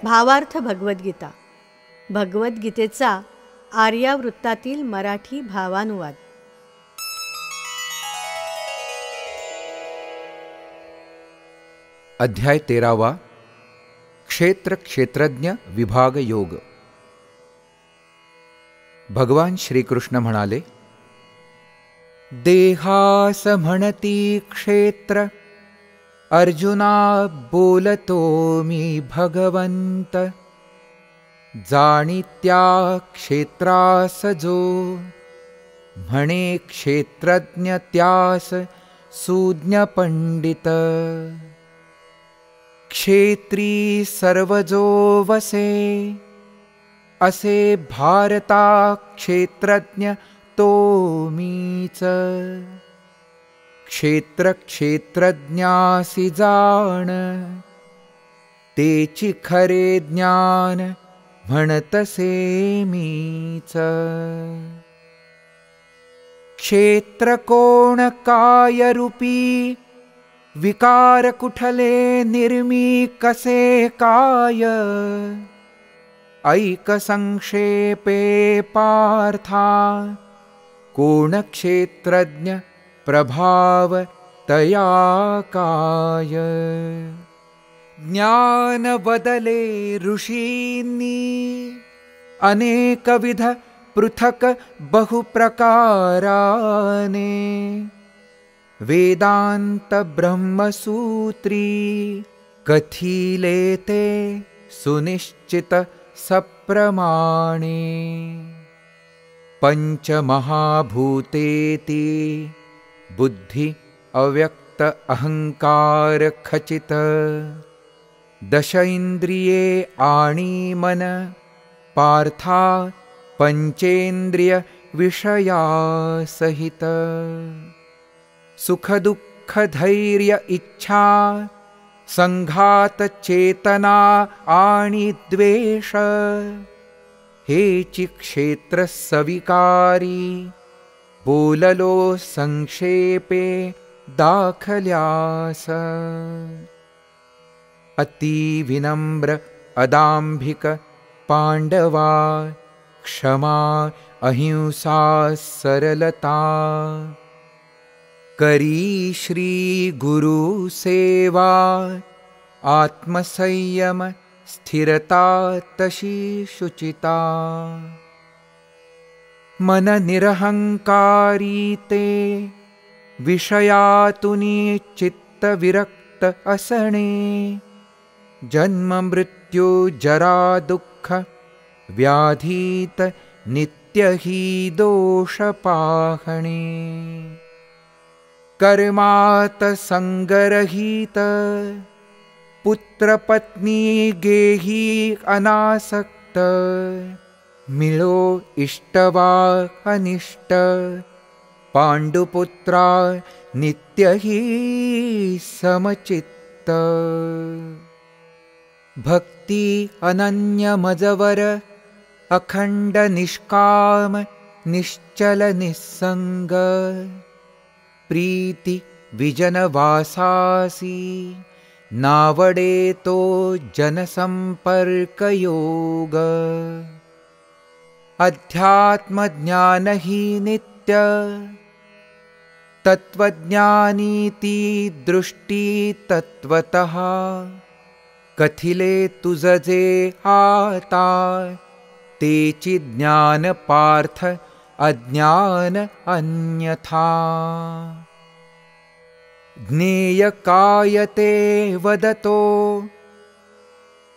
भावार्थ भगवद्गीता. भगवद्गीतेचा आर्यावृत्तातील मराठी भावानुवाद. अध्याय 13. क्षेत्र क्षेत्रज्ञ विभाग योग. भगवान श्रीकृष्ण म्हणाले, देहास म्हणती क्षेत्र, अर्जुना बोलतो मी भगवंत. जाणित्या क्षेत्रास जो, म्हणे क्षेत्रज्ञ त्यास सुज्ञ पंडित. क्षेत्री सर्वजो वसे, असे भारता क्षेत्रज्ञ तो मीच. क्षेत्र क्षेत्रज्ञासी जाण, तेची खरे ज्ञान म्हणतसे मीच. क्षेत्र कोण काय रूपी, विकार कुठले निर्मी कसे काय. ऐक संक्षेपे पार्था, कोण क्षेत्रज्ञ प्रभाव तया काय. ज्ञान बदले ऋषींनी, अनेकविध पृथक बहुप्रकाराने. वेदांत ब्रह्मसूत्री, कथिले ते सुनिश्चित सप्रमाणे. पंचमहाभूतेति, बुद्धि अव्यक्त अहंकार खचित. दश इंद्रिये आणि मन, पार्था पंचेंद्रिय विषया सहित. सुख दुःख धैर्य इच्छा, संघात चेतना आणि द्वेष. हेची क्षेत्र सविकारी, बोललो संक्षेपे दाखल्यास. अति विनम्र अदांभिक पांडवा, क्षमा अहिंसा सरलता. करी श्री गुरु सेवा, आत्मसंयम स्थिरता तशी शुचिता. मन निरहंकारी ते, विषयातुनी चित्त विरक्त असणे. जन्म मृत्यू जरा दुःख, व्याधीत नित्य ही दोष पाहणे. कर्मात संगरहित, पुत्र पत्नी गेही अनासक्त. मिळो इष्टवा अनिष्ट, पांडुपुत्रा नित्य ही समचित्त. भक्ति अनन्य मजवर, अखंड निष्काम निश्चल निस्संग. प्रीति विजनवासासी, नावडे तो जनसंपर्क योग. अध्यात्म ज्ञान ही नित्य, तत्वज्ञानीती दृष्टी तत्वतः. कथिले तुझजे आता, तेची ज्ञान पार्थ अज्ञान अन्यथा. ज्ञेय कायते वदतो,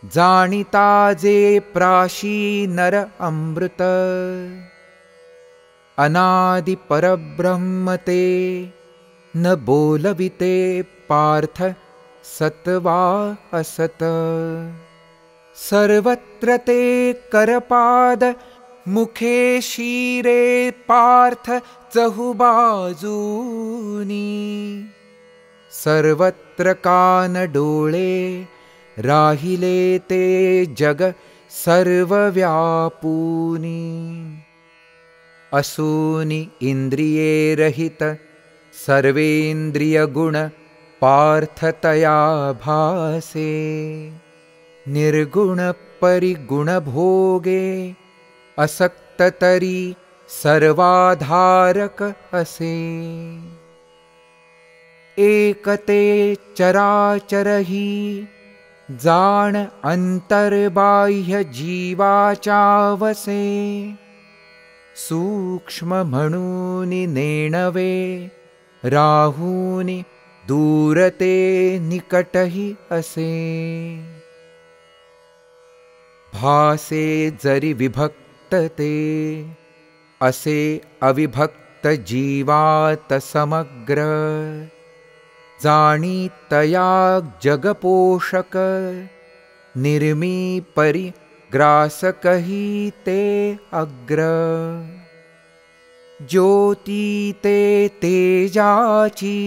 जाणिता जे प्राशी नर अमृत. अनादि परब्रह्म ते, न बोलविते पार्थ सत्वा असत. सर्वत्र ते करपाद, मुखे शीरे पार्थ चहुबाजूनी. सर्वत्र कान डोळे, राहिले ते जग सर्वव्यापूनी. असूनी इंद्रिये रहित, सर्वेन्द्रिय गुण पार्थतया भासे निर्गुण परिगुण भोगे असक्ततरी सर्वाधारक असे। एकते चराचरही जाण अंतर्बाह्य जीवाचा वसे। सूक्ष्म म्हणूनि नेणवे राहूनि दूरते निकटही असे। भासे जरी विभक्त ते असे अविभक्त जीवात समग्र। जाणी तया जगपोषक निर्मी परि ग्रासकही ते अग्र। ज्योती ते तेजाची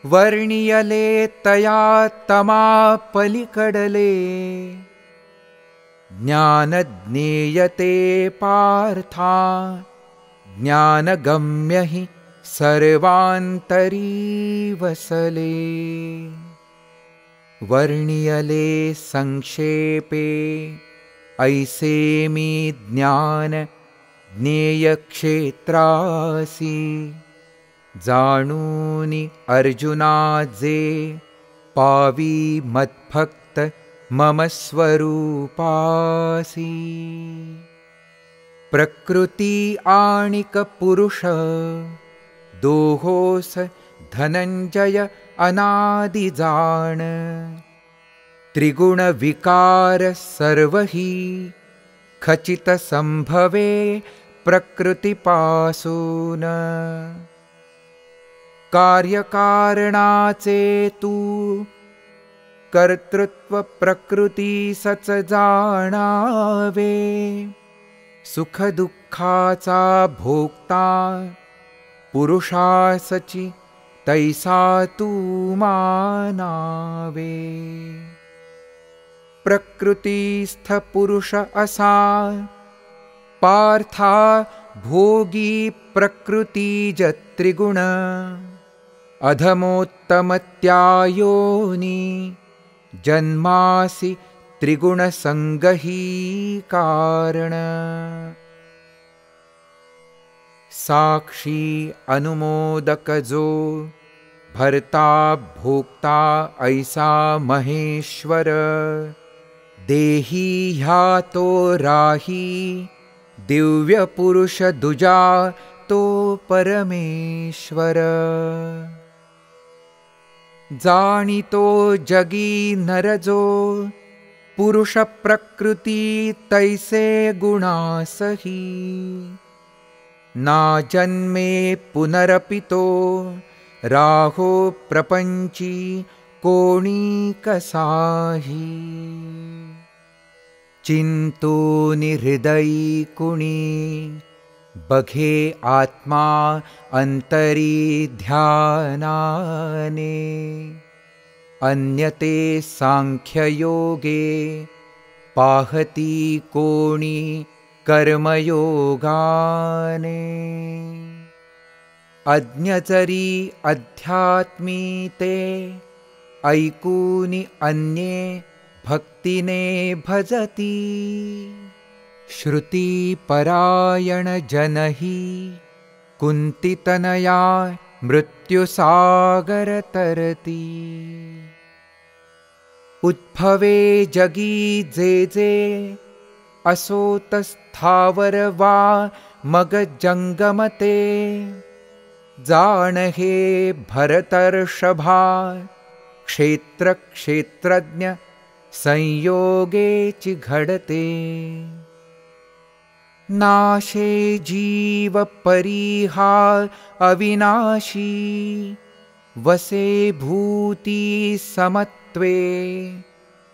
वर्णियले तया तमा पलिकडले। ज्ञान ज्ञेयते पार्था ज्ञानगम्य हि सर्वांतरी वसले। वर्णियले संक्षेपे ऐसे मी ज्ञान ज्ञेय क्षेत्रासी। जाणूनि अर्जुना जे पावी मद्भक्त मम स्वरूपासी। प्रकृति आणिक पुरुष दोहोस धनंजय अनादि जाण। त्रिगुण विकार सर्वही खचित संभवे प्रकृति पासून। कार्यकारणाचे तू कर्तृत्व प्रकृती सच जाणावे। सुख दुःखाचा भोक्ता पुरुषासची तैसा तू मानावे। प्रकृतीस्थ पुरुष असा पार्था भोगी प्रकृतीज त्रिगुण। अधमोत्तमत्या योनी जन्मासि त्रिगुण संगही कारण। साक्षी अनुमोदक जो भर्ता भोक्ता ऐसा महेश्वर। देही ह्या तो राही दिव्य पुरुष दुजा तो परमेश्वर। जाणितो जगी नरजो पुरुष प्रकृती तैसे गुणासही। ना जन्मे पुनरपितो राहो प्रपंची कोणी कसाही। चिंतूनि हृदयी कुणी बघे आत्मा अंतरी ध्यानाने। अन्यते सांख्य योगे पाहती कोणी कर्मयोगाने। अज्ञजरी अध्यात्मी ते ऐकूनि अन्ये भक्तिने भजती। श्रुति परायण जनही कुंतितनया मृत्युसागर तरती। उद्भवे जगी जे जे असोत स्थावर वा मग जंगमते। जाण हे भरतर्षभा क्षेत्र क्षेत्रज्ञ संयोगेचि घडते। नाशे जीव परिहा अविनाशी वसे भूति समत्वे।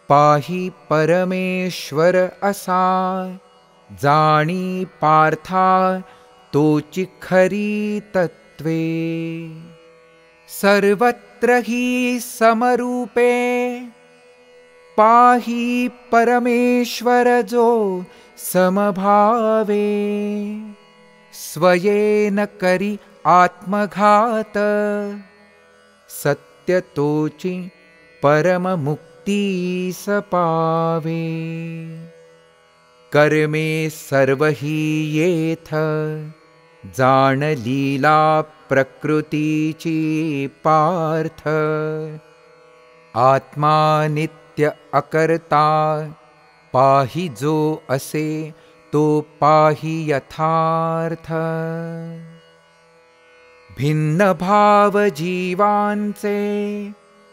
पाहि परमेश्वर असा जाणी पार्था तोचि खरी तत्वे। सर्वत्र ही समरूपे पाहि परमेश्वर जो समभावे। स्वयेन करी आत्मघात सत्य तोचि परम मुक्त तीस पावे। कर्मे सर्वही येथ जाण लीला प्रकृतीची पार्थ। आत्मा नित्य अकर्ता पाहि जो असे तो पाहि यथार्थ। भिन्न भाव जीवांचे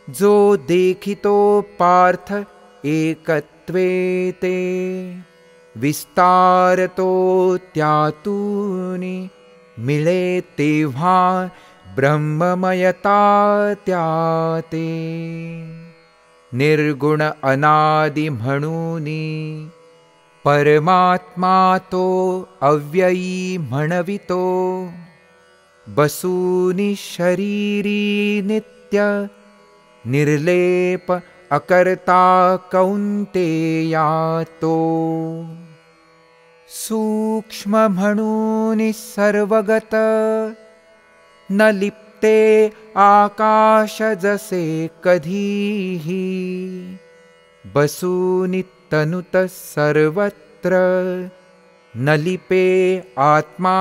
जो देखितो पार्थ एकत्वे ते। विस्तारतो त्यातूनि मिळे तेव्हा ब्रह्ममयता त्याते। निर्गुण अनादि म्हणूनी परमात्मा तो अव्ययी म्हणवितो। बसूनि शरीरी नित्य निर्लेप अकर्ता कौंतेया तो। सूक्ष्म म्हणूनि सर्वगत न लिप्ते आकाश जसे कधीही। बसूनि तनुत सर्वत्र न लिपे आत्मा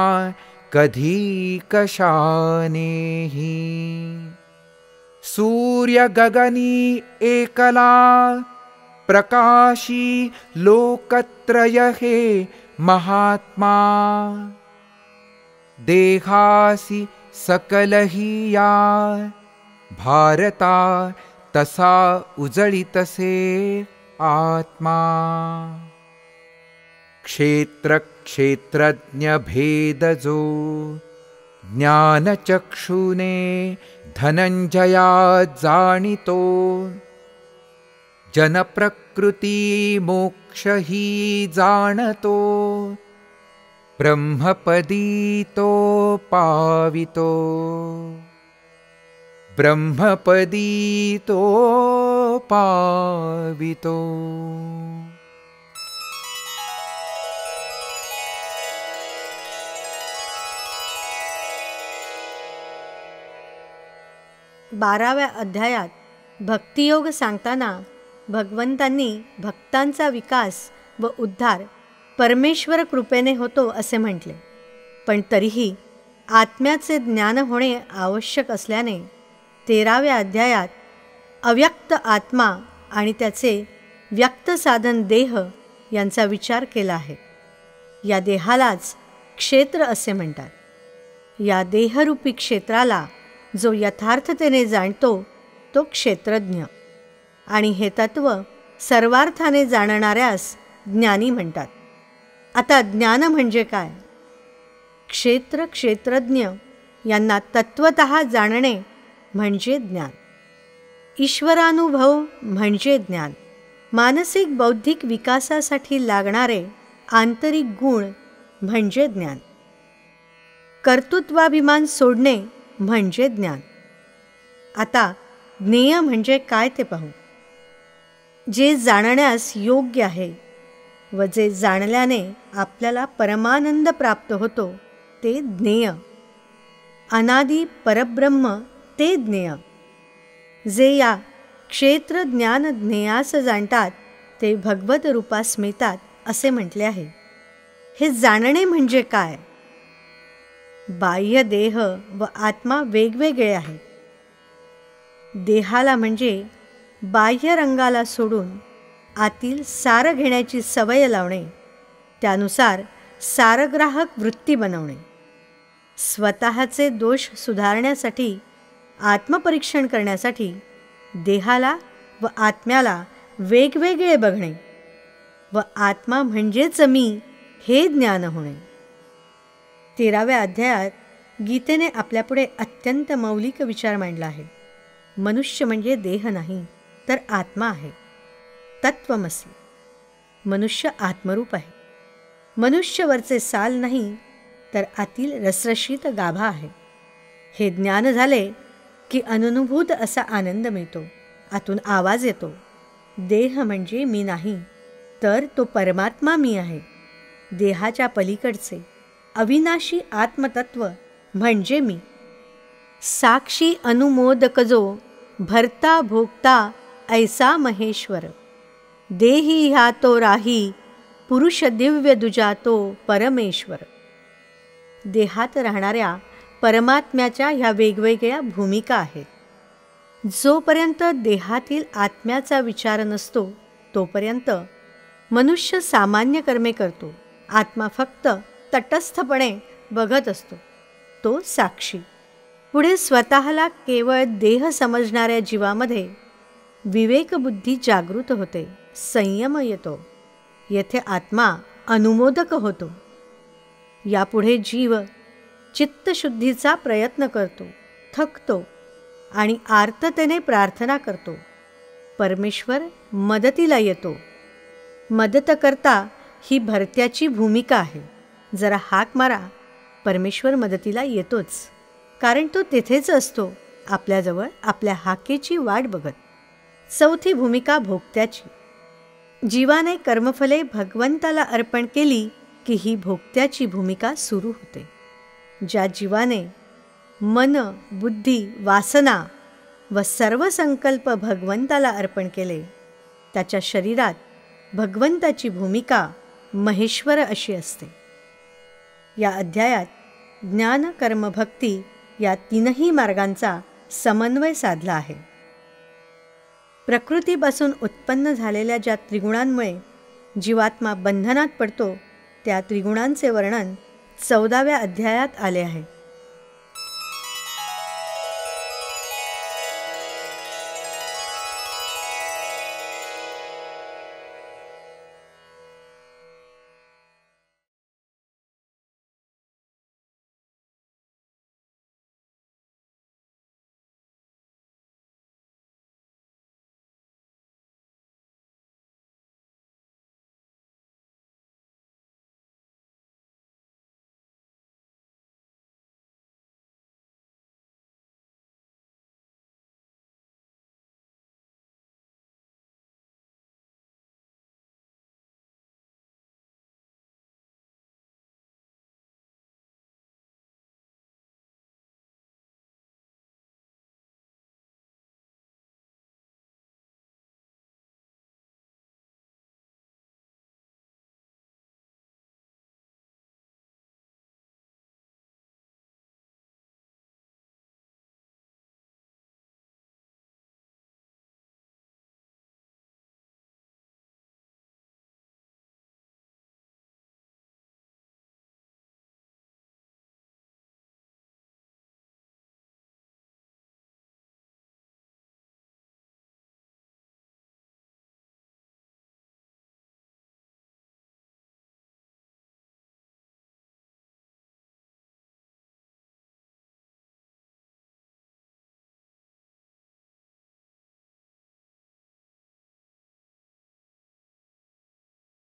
कधी कशानेही। सूर्य गगनी एकला प्रकाशी लोकत्रय हे महात्मा। देहासी सकलहिया भारता तसा उजळितसे आत्मा। क्षेत्र क्षेत्रज्ञ भेद जो ज्ञानचक्षुने धनंजया जाणितो। जनप्रकृती मोक्ष ही जाणतो। ब्रह्मपदी तो पावितो। ब्रह्मपदी तो पावितो। बाराव्या अध्यायात भक्तियोग सांगताना भगवंतांनी भक्तांचा विकास व उद्धार परमेश्वर कृपेने होतो असे म्हटले, पण तरीही आत्म्याचे ज्ञान होणे आवश्यक असल्याने 13व्या अध्यायात अव्यक्त आत्मा आणि त्याचे व्यक्त साधन देह यांचा विचार केला आहे. या देहालाच क्षेत्र असे म्हणतात. या देहरूपी क्षेत्राला जो यथार्थतेने जाणतो तो क्षेत्रज्ञ, आणि हे तत्व सर्वार्थाने जाणणाऱ्यास ज्ञानी म्हणतात. आता ज्ञान म्हणजे काय? क्षेत्र क्षेत्रज्ञ यांना तत्वतः जाणणे म्हणजे ज्ञान. ईश्वरानुभव म्हणजे ज्ञान. मानसिक बौद्धिक विकासासाठी लागणारे आंतरिक गुण म्हणजे ज्ञान. कर्तृत्वाभिमान सोडणे म्हणजे ज्ञान. आता ज्ञेय म्हणजे काय ते पाहू. जे जाणण्यास योग्य आहे व जे जाणल्याने आपल्याला परमानंद प्राप्त होतो ते ज्ञेय. अनादि परब्रह्म ते ज्ञेय. जे या क्षेत्र ज्ञान ज्ञेयास जाणतात ते भगवत रूपास मिळतात असे म्हटले आहे. हे जाणणे म्हणजे काय? बाह्य देह व आत्मा वेगवेगळे आहेत. देहाला म्हणजे बाह्य रंगाला सोडून आतील सार घेण्याची सवय लावणे, त्यानुसार सारग्राहक वृत्ती बनवणे, स्वतःचे दोष सुधारण्यासाठी आत्मपरीक्षण करण्यासाठी देहाला व आत्म्याला वेगवेगळे बघणे व आत्मा म्हणजेच मी हे ज्ञान होणे. 13व्या अध्यायात गीतेने आपल्यापुढे अत्यंत मौलिक विचार मांडला आहे. मनुष्य म्हणजे देह नाही तर आत्मा आहे. तत्वमसी. मनुष्य आत्मरूप आहे. मनुष्यवरचे साल नाही तर आतील रसरशीत गाभा आहे. हे ज्ञान झाले की अननुभूत असा आनंद मिळतो. आतून आवाज येतो, देह म्हणजे मी नाही तर तो परमात्मा मी आहे. देहाच्या पलीकडचे अविनाशी आत्मतत्व म्हणजे मी. साक्षी अनुमोदक जो भरता भोगता ऐसा महेश्वर, देही ह्या तो राही, पुरुष दिव्य दुजा तो परमेश्वर. देहात राहणाऱ्या परमात्म्याच्या ह्या वेगवेगळ्या भूमिका आहेत. जोपर्यंत देहातील आत्म्याचा विचार नसतो तोपर्यंत मनुष्य सामान्य कर्मे करतो. आत्मा फक्त तटस्थपणे बघत असतो, तो साक्षी. पुढे स्वतःला केवळ देह समजणाऱ्या जीवामध्ये विवेकबुद्धी जागृत होते, संयम येतो. येथे आत्मा अनुमोदक होतो. यापुढे जीव चित्तशुद्धीचा प्रयत्न करतो, थकतो आणि आर्ततेने प्रार्थना करतो. परमेश्वर मदतीला येतो. मदतकर्ता ही भरत्याची भूमिका आहे. जरा हाक मारा, परमेश्वर मदतीला येतोच, कारण तो तेथेच असतो, आपल्याजवळ आपल्या हाकेची वाट बघत. चौथी भूमिका भोगत्याची. जीवाने कर्मफले भगवंताला अर्पण केली की ही भोगत्याची भूमिका सुरू होते. ज्या जीवाने मन, बुद्धी, वासना व सर्व संकल्प भगवंताला अर्पण केले, त्याच्या शरीरात भगवंताची भूमिका महेश्वर अशी असते. या अध्यायात ज्ञान, कर्म, भक्ती या तीनही मार्गांचा समन्वय साधला आहे. प्रकृतीपासून उत्पन्न झालेल्या ज्या त्रिगुणांमुळे जीवात्मा बंधनात पडतो, त्या त्रिगुणांचे वर्णन 14व्या अध्यायात आले आहे.